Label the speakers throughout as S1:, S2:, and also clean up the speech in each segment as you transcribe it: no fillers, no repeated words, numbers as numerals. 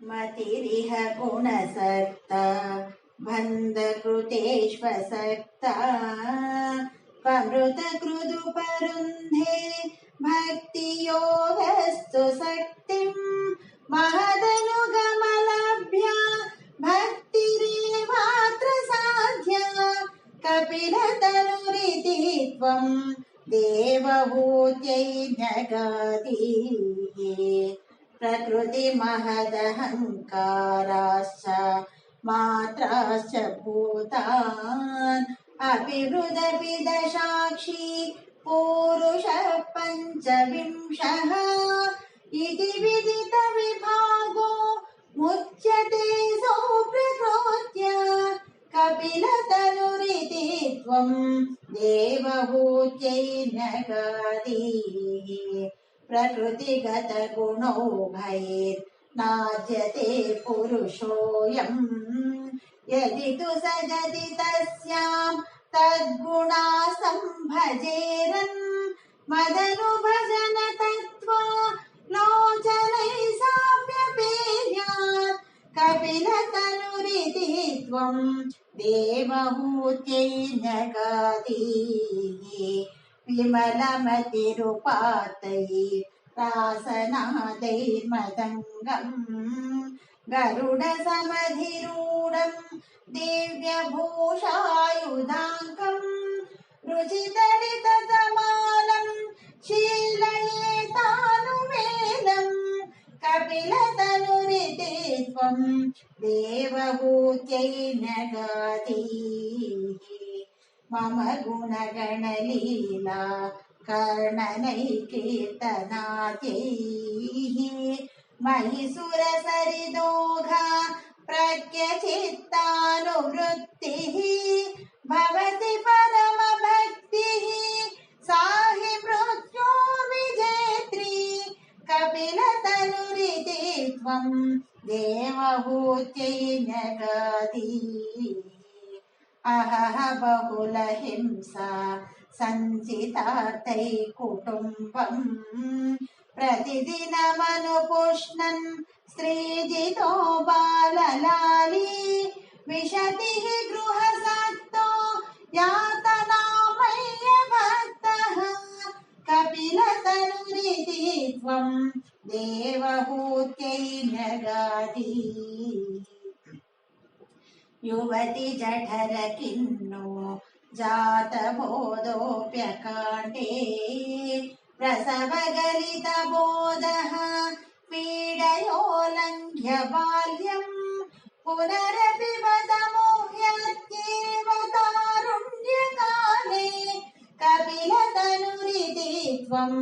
S1: मतिरिह गुणसक्ता बन्धकृतेष्वसक्ता त्वमृतकृदुपरुन्धे भक्तियोगस्तु शक्तिम् महदनुगमलभ्या भक्तिरेवात्र साध्या कपिलतनुरिति त्वम् देवहूत्यै न्यगादि प्रकृति महदहङ्काराश्च मात्राश्च भूतान् अपि हृदपि दशाक्षी पूरुषः पञ्चविंशः इति विदितविभागो मुच्यते सो प्रकृत्य कपिलतनुरिति त्वम् देवहूत्यै न्यगादि प्रकृतिगतगुणोभयैर्नाज्यते पुरुषोऽयम् यदि तु सजति तस्याम् तद्गुणासम्भजेरन् मदनुभजन तत्त्वा लोचनैः साप्यपेयात् कपिलतनुरिति त्वम् देवहूत्यै न्यगादि विमलमतिरुपातैः रासनादैर्मदङ्गम् गरुडसमधिरूढम् दिव्यभूषायुधाङ्कम् रुचितडितसमानम् शीलयेतानुमेलम् कपिलतनुरिति त्वम् देवहूत्यै न्यगादि मम गुणगणलीला कर्णनैकीर्तनाद्यैः मयि सुरसरिदोघा प्रज्ञचित्तानुवृत्तिः भवति परमभक्तिः सा हि मृत्योर्विजेत्री कपिलतनुरिति त्वम् देवहूत्यै न्यगादि अहह बहुलहिंसा सञ्चितार्थै कुटुम्बम् प्रतिदिनमनुपुष्णन् स्त्रीजितो बाललाली विशतिः गृहसक्तो यातनामय्यभक्तः कपिलतनुरिति त्वम् देवहूत्यै न्यगादि युवति जठर किन्नो जातबोधोऽप्यकाण्डे प्रसवगलितबोधः पीडयोल्लङ्घ्य बाल्यम् पुनरपि वदमुह्यत्येव तारुण्यकाले कपिलतनुरिति त्वम्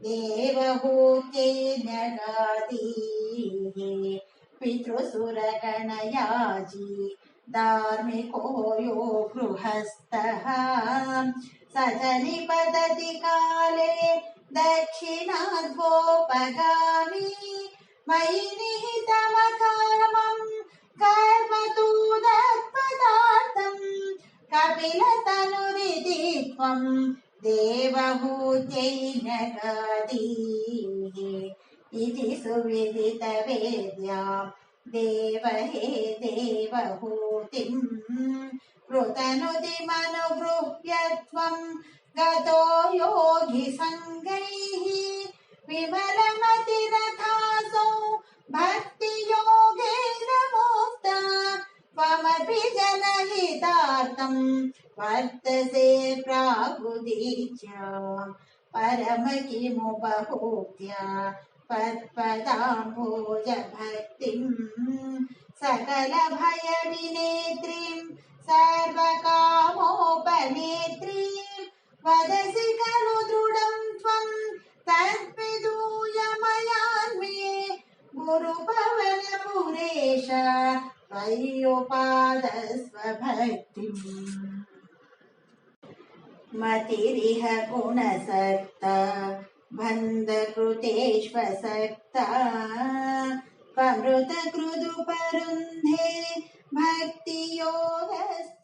S1: देवहूत्यै न्यगादि पितृसुरगणयाजी धार्मिको यो गृहस्थः स च निपतति काले दक्षिणाद्वोपगामी मयि निहितमकामम् कर्मतुदत्पदार्थम् कपिलतनुरिति त्वम् देवहूत्यै न्यगादि इति सुविदितवेद्या देवहे देवहूतिम् कृतनुतिमनुगृह्य त्वम् गतो योगिसङ्गैः विमलमतिरथासौ भक्तियोगेन मुक्ता त्वमपि जनहितार्थम् वर्तसे प्रागुदीच्या परम किमुपभूत्या त्वत्पदाम्भोज भक्तिम् सकलभयविनेत्रीम् सर्वकामोपनेत्रीम् वदसि खलु दृढम् त्वम् तद्विदूयमयान्मे गुरुपवनपुरेश त्वय्युपादस्व भक्तिम् मतिरिह गुणसक्ता बन्धकृतेष्वसक्ता त्वमृतकृदुपरुन्धे भक्तियोगस्तु